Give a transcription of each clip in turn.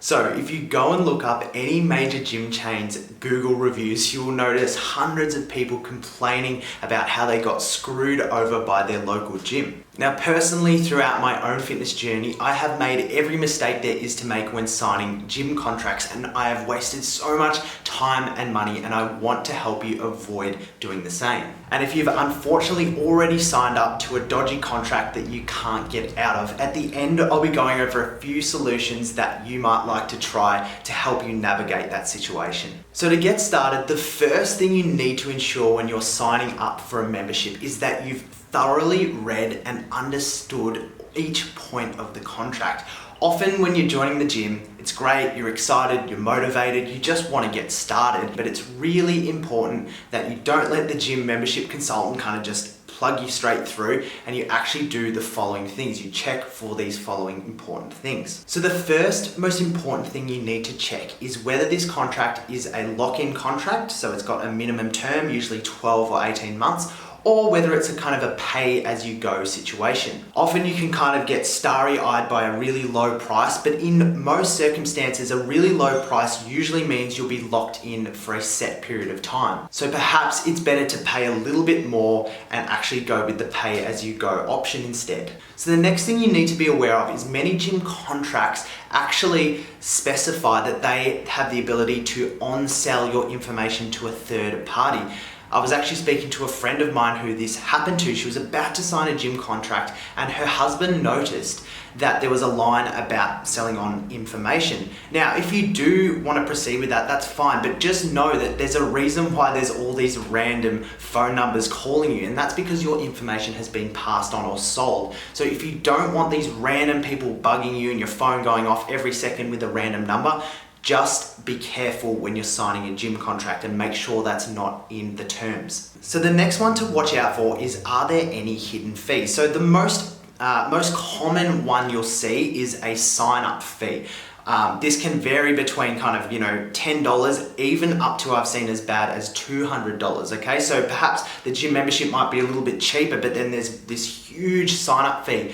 So if you go and look up any major gym chains Google reviews, you will notice hundreds of people complaining about how they got screwed over by their local gym. Now personally, throughout my own fitness journey, I have made every mistake there is to make when signing gym contracts, and I have wasted so much time and money, and I want to help you avoid doing the same. And if you've unfortunately already signed up to a dodgy contract that you can't get out of, at the end I'll be going over a few solutions that you might like to try to help you navigate that situation. So to get started, the first thing you need to ensure when you're signing up for a membership is that you've thoroughly read and understood each point of the contract. Often when you're joining the gym, it's great, you're excited, you're motivated, you just want to get started, but it's really important that you don't let the gym membership consultant kind of just plug you straight through, and you actually do the following things. You check for these following important things. So the first most important thing you need to check is whether this contract is a lock-in contract, so it's got a minimum term, usually 12 or 18 months, or whether it's a kind of a pay-as-you-go situation. Often you can kind of get starry-eyed by a really low price, but in most circumstances, a really low price usually means you'll be locked in for a set period of time. So perhaps it's better to pay a little bit more and actually go with the pay-as-you-go option instead. So the next thing you need to be aware of is many gym contracts actually specify that they have the ability to on-sell your information to a third party. I was actually speaking to a friend of mine who this happened to. She was about to sign a gym contract and her husband noticed that there was a line about selling on information. Now, if you do want to proceed with that, that's fine, but just know that there's a reason why there's all these random phone numbers calling you, and that's because your information has been passed on or sold. So if you don't want these random people bugging you and your phone going off every second with a random number, just be careful when you're signing a gym contract and make sure that's not in the terms. So the next one to watch out for is, are there any hidden fees? So the most common one you'll see is a sign-up fee. This can vary between kind of, $10, even up to I've seen as bad as $200, okay? So perhaps the gym membership might be a little bit cheaper, but then there's this huge sign-up fee.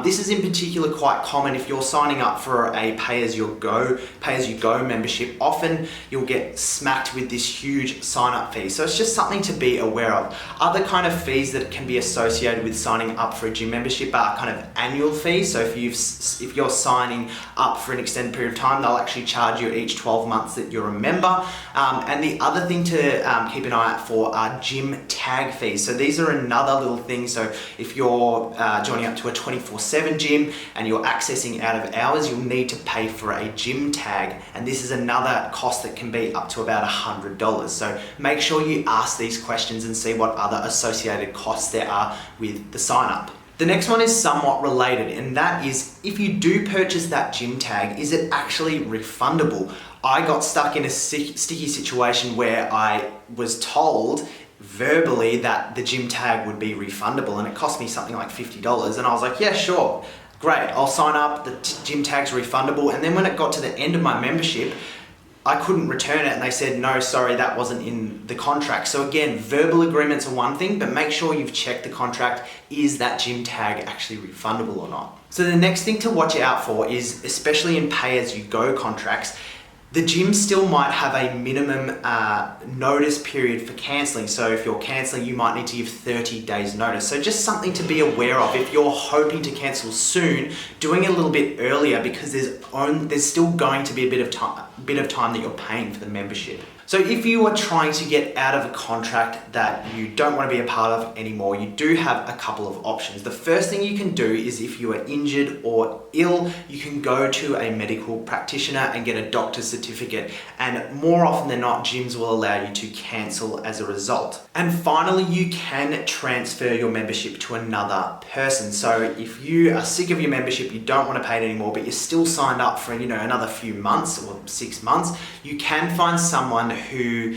This is in particular quite common if you're signing up for a pay-as-you-go membership. Often you'll get smacked with this huge sign-up fee. So it's just something to be aware of. Other kind of fees that can be associated with signing up for a gym membership are kind of annual fees. So if you're signing up for an extended period of time, they'll actually charge you each 12 months that you're a member. And the other thing to keep an eye out for are gym tag fees. So these are another little thing. So if you're joining up to a 24/7 gym and you're accessing out of hours, you'll need to pay for a gym tag. And this is another cost that can be up to about $100. So make sure you ask these questions and see what other associated costs there are with the sign up. The next one is somewhat related, and that is, if you do purchase that gym tag, is it actually refundable? I got stuck in a sticky situation where I was told verbally that the gym tag would be refundable, and it cost me something like $50, and I was like, yeah, sure, great, I'll sign up, the gym tag's refundable. And then when it got to the end of my membership, I couldn't return it, and they said, no, sorry, that wasn't in the contract. So again, verbal agreements are one thing, but make sure you've checked the contract. Is that gym tag actually refundable or not? So the next thing to watch out for is, especially in pay-as-you-go contracts, the gym still might have a minimum notice period for cancelling. So if you're cancelling, you might need to give 30 days notice. So just something to be aware of if you're hoping to cancel soon, doing it a little bit earlier, because there's still going to be a bit of time that you're paying for the membership. So if you are trying to get out of a contract that you don't want to be a part of anymore, you do have a couple of options. The first thing you can do is, if you are injured or ill, you can go to a medical practitioner and get a doctor's certificate. And more often than not, gyms will allow you to cancel as a result. And finally, you can transfer your membership to another person. So if you are sick of your membership, you don't want to pay it anymore, but you're still signed up for another few months or 6 months, you can find someone who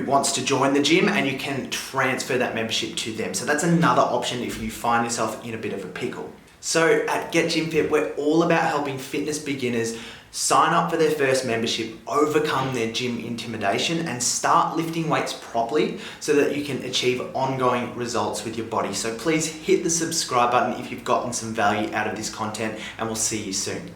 wants to join the gym, and you can transfer that membership to them. So that's another option if you find yourself in a bit of a pickle. So at Get Gym Fit, we're all about helping fitness beginners sign up for their first membership, overcome their gym intimidation, and start lifting weights properly so that you can achieve ongoing results with your body. So please hit the subscribe button if you've gotten some value out of this content, and we'll see you soon.